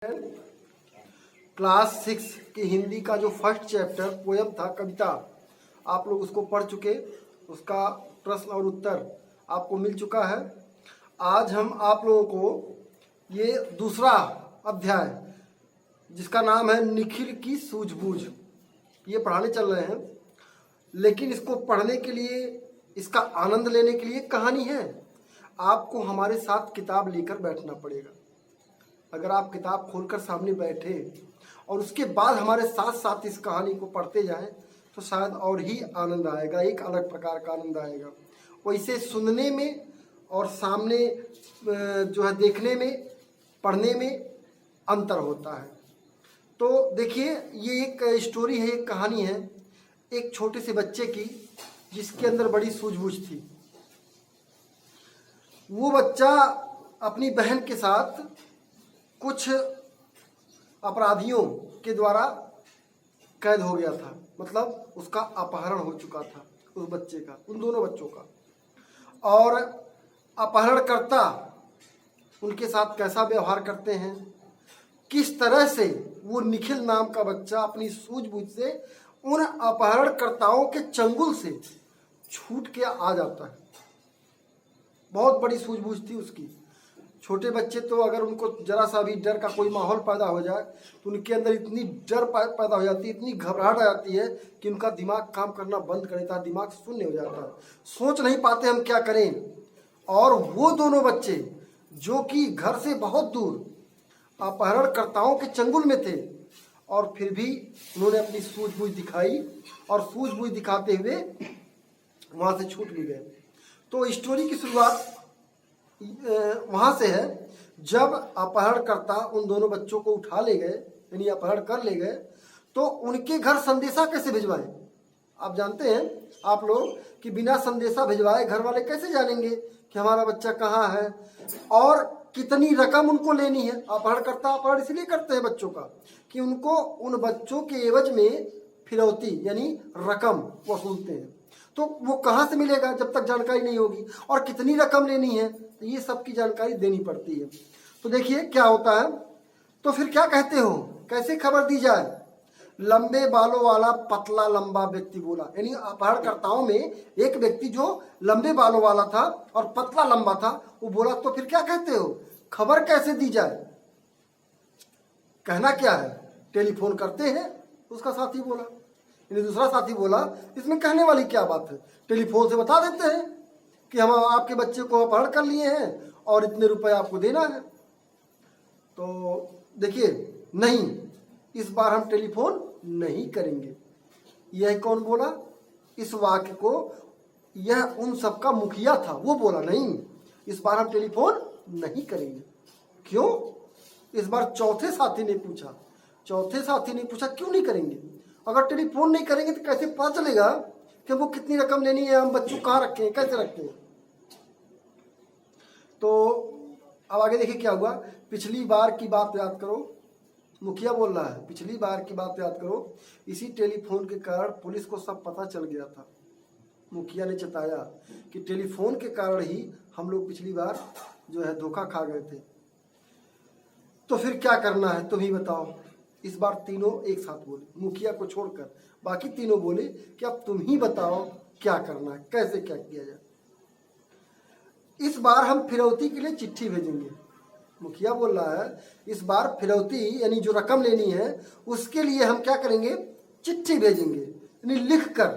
Class 6 की हिंदी का जो फर्स्ट चैप्टर पोयम था, कविता, आप लोग उसको पढ़ चुके। उसका प्रश्न और उत्तर आपको मिल चुका है। आज हम आप लोगों को ये दूसरा अध्याय जिसका नाम है निखिल की सूझबूझ, ये पढ़ाने चल रहे हैं। लेकिन इसको पढ़ने के लिए, इसका आनंद लेने के लिए कहानी है। आपको हमारे साथ किताब लेकर बैठना पड़ेगा। अगर आप किताब खोलकर सामने बैठे और उसके बाद हमारे साथ साथ इस कहानी को पढ़ते जाएं तो शायद और ही आनंद आएगा, एक अलग प्रकार का आनंद आएगा। वैसे सुनने में और सामने जो है देखने में, पढ़ने में अंतर होता है। तो देखिए, ये एक स्टोरी है, एक कहानी है एक छोटे से बच्चे की जिसके अंदर बड़ी सूझबूझ थी। वो बच्चा अपनी बहन के साथ कुछ अपराधियों के द्वारा कैद हो गया था, मतलब उसका अपहरण हो चुका था उस बच्चे का, उन दोनों बच्चों का। और अपहरणकर्ता उनके साथ कैसा व्यवहार करते हैं, किस तरह से वो निखिल नाम का बच्चा अपनी सूझबूझ से उन अपहरणकर्ताओं के चंगुल से छूट के आ जाता है। बहुत बड़ी सूझबूझ थी उसकी। छोटे बच्चे तो अगर उनको जरा सा भी डर का कोई माहौल पैदा हो जाए तो उनके अंदर इतनी डर पैदा हो जाती है, इतनी घबराहट आ जाती है कि उनका दिमाग काम करना बंद कर देता है, दिमाग शून्य हो जाता है, सोच नहीं पाते हम क्या करें। और वो दोनों बच्चे जो कि घर से बहुत दूर अपहरणकर्ताओं के चंगुल में थे, और फिर भी उन्होंने अपनी सूझबूझ दिखाई और सूझबूझ दिखाते हुए वहाँ से छूट भी गए। तो स्टोरी की शुरुआत वहाँ से है जब अपहरणकर्ता उन दोनों बच्चों को उठा ले गए, यानी अपहरण कर ले गए, तो उनके घर संदेशा कैसे भिजवाए। आप जानते हैं आप लोग कि बिना संदेशा भिजवाए घर वाले कैसे जानेंगे कि हमारा बच्चा कहाँ है और कितनी रकम उनको लेनी है। अपहरणकर्ता अपहरण इसलिए करते हैं बच्चों का कि उनको उन बच्चों के एवज में फिरौती यानी रकम वसूलते हैं। तो वो कहाँ से मिलेगा जब तक जानकारी नहीं होगी, और कितनी रकम लेनी है, तो ये सब की जानकारी देनी पड़ती है। तो देखिए क्या होता है। तो फिर क्या कहते हो, कैसे खबर दी जाए। लंबे बालों वाला पतला लंबा व्यक्ति बोला, यानी अपहरणकर्ताओं में एक व्यक्ति जो लंबे बालों वाला था और पतला लंबा था, वो बोला तो फिर क्या कहते हो, खबर कैसे दी जाए। कहना क्या है, टेलीफोन करते हैं, उसका साथी बोला। यानी दूसरा साथी बोला इसमें कहने वाली क्या बात है, टेलीफोन से बता देते हैं कि हम आपके बच्चे को अपहरण कर लिए हैं और इतने रुपए आपको देना है। तो देखिए, नहीं, इस बार हम टेलीफोन नहीं करेंगे। यह कौन बोला इस वाक्य को, यह उन सबका मुखिया था, वो बोला नहीं, इस बार हम टेलीफोन नहीं करेंगे। क्यों, इस बार चौथे साथी ने पूछा। चौथे साथी ने पूछा क्यों नहीं करेंगे, अगर टेलीफोन नहीं करेंगे तो कैसे पता चलेगा कि हमको कितनी रकम लेनी है, हम बच्चों कहाँ रखे हैं, कैसे रखते हैं। तो अब आगे देखिए क्या हुआ। पिछली बार की बात याद करो, मुखिया बोल रहा है, पिछली बार की बात याद करो, इसी टेलीफोन के कारण पुलिस को सब पता चल गया था। मुखिया ने चेताया कि टेलीफोन के कारण ही हम लोग पिछली बार जो है धोखा खा गए थे। तो फिर क्या करना है तुम ही बताओ। इस बार तीनों एक साथ बोले, मुखिया को छोड़कर बाकी तीनों बोले कि अब तुम ही बताओ क्या करना है, कैसे क्या किया जाए। इस बार हम फिरौती के लिए चिट्ठी भेजेंगे। मुखिया बोल रहा है इस बार फिरौती यानी जो रकम लेनी है उसके लिए हम क्या करेंगे, चिट्ठी भेजेंगे, यानी लिख कर,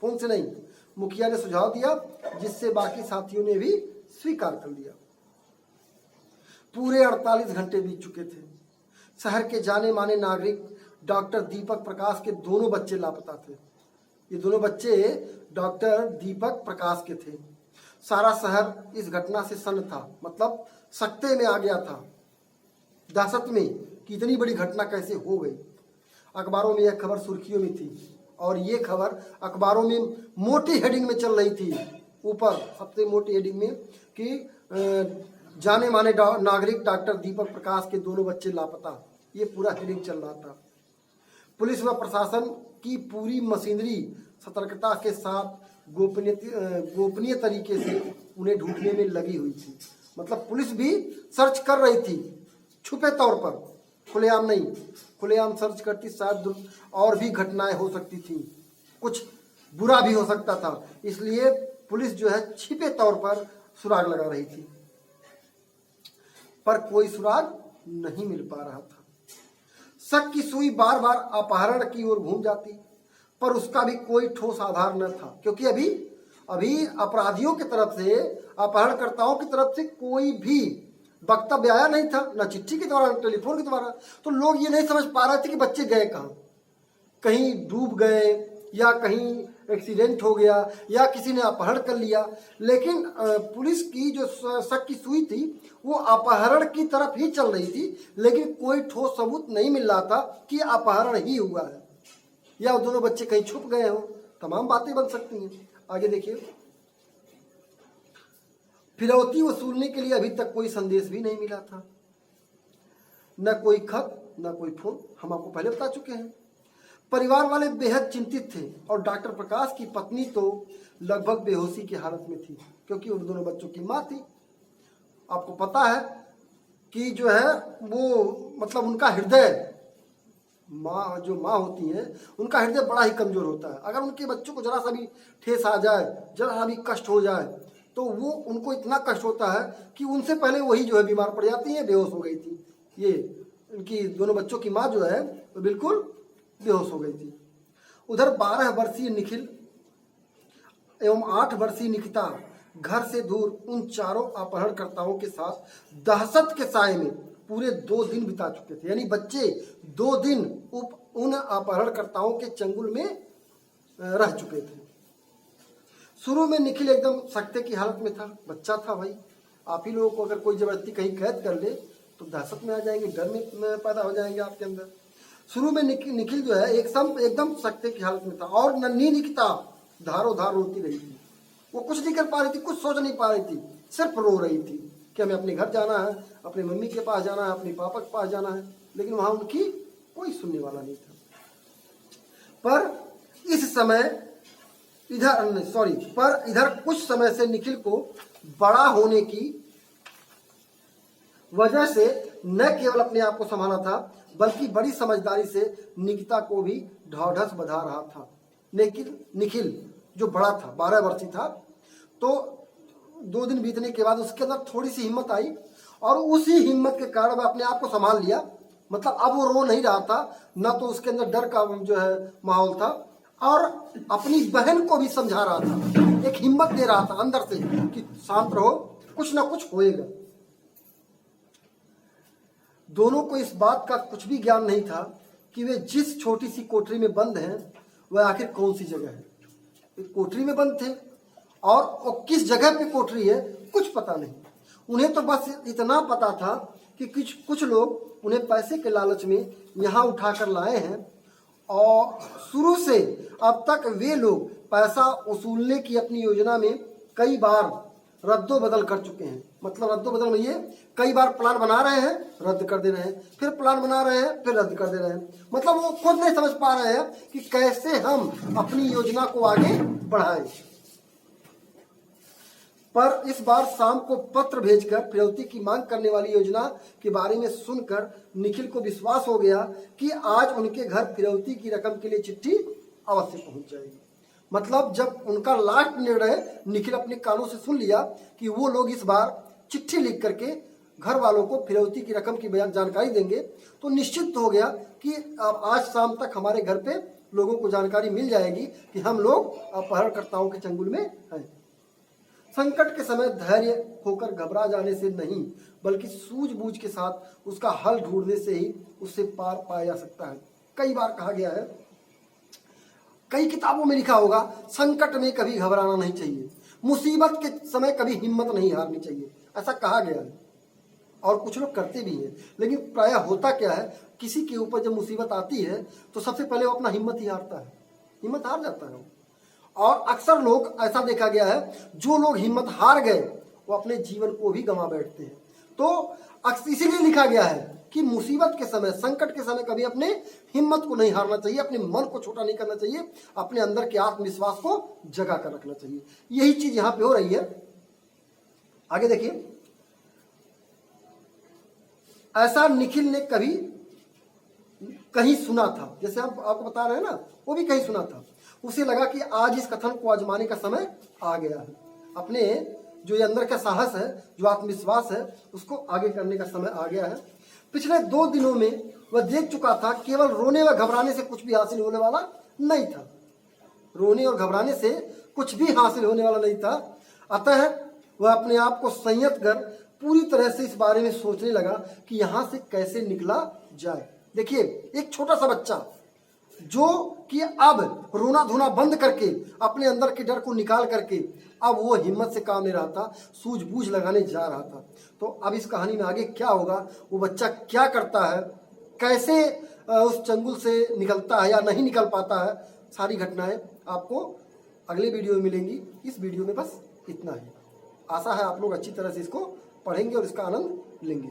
फोन से नहीं। मुखिया ने सुझाव दिया जिससे बाकी साथियों ने भी स्वीकार कर लिया। पूरे 48 घंटे बीत चुके थे। शहर के जाने माने नागरिक डॉक्टर दीपक प्रकाश के दोनों बच्चे लापता थे। ये दोनों बच्चे डॉक्टर दीपक प्रकाश के थे। सारा शहर इस घटना से सन्न था, मतलब सकते में आ गया था, दहशत में कि इतनी बड़ी घटना कैसे हो गई। अखबारों में यह खबर सुर्खियों में थी और ये खबर अखबारों में मोटी हेडिंग में चल रही थी, ऊपर सबसे मोटी हेडिंग में कि जाने माने नागरिक डॉक्टर दीपक प्रकाश के दोनों बच्चे लापता। ये पूरा हेडिंग चल रहा था। पुलिस व प्रशासन की पूरी मशीनरी सतर्कता के साथ गोपनीय तरीके से उन्हें ढूंढने में लगी हुई थी। मतलब पुलिस भी सर्च कर रही थी छुपे तौर पर, खुलेआम नहीं, खुलेआम सर्च करती शायद और भी घटनाएं हो सकती थी, कुछ बुरा भी हो सकता था। इसलिए पुलिस जो है छिपे तौर पर सुराग लगा रही थी, पर कोई सुराग नहीं मिल पा रहा था। शक की सुई बार बार अपहरण की ओर घूम जाती, पर उसका भी कोई ठोस आधार न था, क्योंकि अभी अपराधियों की तरफ से, अपहरणकर्ताओं की तरफ से कोई भी वक्तव्य आया नहीं था, न चिट्ठी के द्वारा न टेलीफोन के द्वारा। तो लोग ये नहीं समझ पा रहे थे कि बच्चे गए कहाँ, कहीं डूब गए या कहीं एक्सीडेंट हो गया या किसी ने अपहरण कर लिया। लेकिन पुलिस की जो शक की सुई थी वो अपहरण की तरफ ही चल रही थी, लेकिन कोई ठोस सबूत नहीं मिल रहा था कि अपहरण ही हुआ है या दोनों बच्चे कहीं छुप गए हो। तमाम बातें बन सकती हैं। आगे देखिए, फिरौती वसूलने के लिए अभी तक कोई संदेश भी नहीं मिला था, न कोई खत न कोई फोन। हम आपको पहले बता चुके हैं। परिवार वाले बेहद चिंतित थे और डॉक्टर प्रकाश की पत्नी तो लगभग बेहोशी की हालत में थी, क्योंकि उन दोनों बच्चों की माँ थी। आपको पता है कि जो है वो मतलब उनका हृदय, जो माँ होती हैं उनका हृदय बड़ा ही कमजोर होता है। अगर उनके बच्चों को जरा सा भी ठेस आ जाए, जरा सा भी कष्ट हो जाए, तो वो उनको इतना कष्ट होता है कि उनसे पहले वही जो है बीमार पड़ जाती है, बेहोश हो गई थी। ये उनकी दोनों बच्चों की माँ जो है वो बिल्कुल बेहोश हो गई थी। उधर 12 वर्षीय निखिल एवं 8 वर्षीय निकिता घर से दूर उन चारों अपहरणकर्ताओं के साथ दहशत के साए में पूरे 2 दिन बिता चुके थे। यानी बच्चे 2 दिन उन अपहरणकर्ताओं के चंगुल में रह चुके थे। शुरू में निखिल एकदम सख्ते की हालत में था, बच्चा था भाई। आप ही लोगों को अगर कोई जबरदस्ती कहीं कैद कर ले तो दहशत में आ जाएंगे, डर में पैदा हो जाएंगे आपके अंदर। शुरू में निखिल जो है एकदम सख्ते की हालत में था और नन्ही निकिता धारो धार रोती रही थी। वो कुछ नहीं कर पा रही थी, कुछ सोच नहीं पा रही थी, सिर्फ रो रही थी कि हमें अपने घर जाना है, अपने मम्मी के पास जाना है, अपने पापा के पास जाना है। लेकिन वहां उनकी कोई सुनने वाला नहीं था। पर इधर कुछ समय से निखिल को बड़ा होने की वजह से न केवल अपने आप को संभाला था, बल्कि बड़ी समझदारी से निकिता को भी ढाढ़स बधा रहा था। लेकिन निखिल जो बड़ा था, 12 वर्षीय था, तो 2 दिन बीतने के बाद उसके अंदर थोड़ी सी हिम्मत आई और उसी हिम्मत के कारण वह अपने आप को संभाल लिया। मतलब अब वो रो नहीं रहा था, न तो उसके अंदर डर का जो है माहौल था, और अपनी बहन को भी समझा रहा था, एक हिम्मत दे रहा था अंदर से कि शांत रहो, कुछ ना कुछ होएगा। दोनों को इस बात का कुछ भी ज्ञान नहीं था कि वे जिस छोटी सी कोठरी में बंद हैं वह आखिर कौन सी जगह है। एक कोठरी में बंद थे और वो किस जगह पे कोठरी है कुछ पता नहीं। उन्हें तो बस इतना पता था कि कुछ लोग उन्हें पैसे के लालच में यहाँ उठाकर लाए हैं और शुरू से अब तक वे लोग पैसा वसूलने की अपनी योजना में कई बार रद्दो बदल कर चुके हैं। मतलब रद्दो बदल में ये कई बार प्लान बना रहे हैं, रद्द कर दे रहे हैं, फिर प्लान बना रहे हैं, फिर रद्द कर दे रहे हैं। मतलब वो खुद नहीं समझ पा रहे हैं कि कैसे हम अपनी योजना को आगे बढ़ाएं। पर इस बार शाम को पत्र भेजकर फिरौती की मांग करने वाली योजना के बारे में सुनकर निखिल को विश्वास हो गया कि आज उनके घर फिरौती की रकम के लिए चिट्ठी अवश्य पहुंच जाएगी। मतलब जब उनका लास्ट निर्णय निखिल अपने कानों से सुन लिया कि वो लोग इस बार चिट्ठी लिख करके घर वालों को फिरौती की रकम की जानकारी देंगे, तो निश्चित हो गया कि अब आज शाम तक हमारे घर पे लोगों को जानकारी मिल जाएगी कि हम लोग अपहरणकर्ताओं के चंगुल में हैं। संकट के समय धैर्य होकर घबरा जाने से नहीं, बल्कि सूझबूझ के साथ उसका हल ढूंढने से ही उससे पार पाया जा सकता है। कई बार कहा गया है, कई किताबों में लिखा होगा, संकट में कभी घबराना नहीं चाहिए, मुसीबत के समय कभी हिम्मत नहीं हारनी चाहिए, ऐसा कहा गया है। और कुछ लोग करते भी हैं, लेकिन प्रायः होता क्या है, किसी के ऊपर जब मुसीबत आती है तो सबसे पहले वो अपना हिम्मत ही हारता है, हिम्मत हार जाता है। और अक्सर लोग ऐसा देखा गया है, जो लोग हिम्मत हार गए वो अपने जीवन को भी गंवा बैठते हैं। तो इसीलिए लिखा गया है कि मुसीबत के समय, संकट के समय कभी अपने हिम्मत को नहीं हारना चाहिए, अपने मन को छोटा नहीं करना चाहिए, अपने अंदर के आत्मविश्वास को जगा कर रखना चाहिए। यही चीज यहां पे हो रही है। आगे देखिए, ऐसा निखिल ने कभी कहीं सुना था, जैसे हम आपको बता रहे हैं ना, वो भी कहीं सुना था। उसे लगा कि आज इस कथन को आजमाने का समय आ गया है। अपने जो ये अंदर का साहस है, जो आत्मविश्वास है, उसको आगे करने का समय आ गया है। पिछले 2 दिनों में वह देख चुका था केवल रोने व घबराने से कुछ भी हासिल होने वाला नहीं था। रोने और घबराने से कुछ भी हासिल होने वाला नहीं था। अतः वह अपने आप को संयत कर पूरी तरह से इस बारे में सोचने लगा कि यहाँ से कैसे निकला जाए। देखिए, एक छोटा सा बच्चा जो कि अब रोना धोना बंद करके अपने अंदर के डर को निकाल करके अब वो हिम्मत से काम ले रहा था, सूझबूझ लगाने जा रहा था। तो अब इस कहानी में आगे क्या होगा, वो बच्चा क्या करता है, कैसे उस चंगुल से निकलता है या नहीं निकल पाता है, सारी घटनाएं आपको अगले वीडियो में मिलेंगी। इस वीडियो में बस इतना ही। आशा है आप लोग अच्छी तरह से इसको पढ़ेंगे और इसका आनंद लेंगे।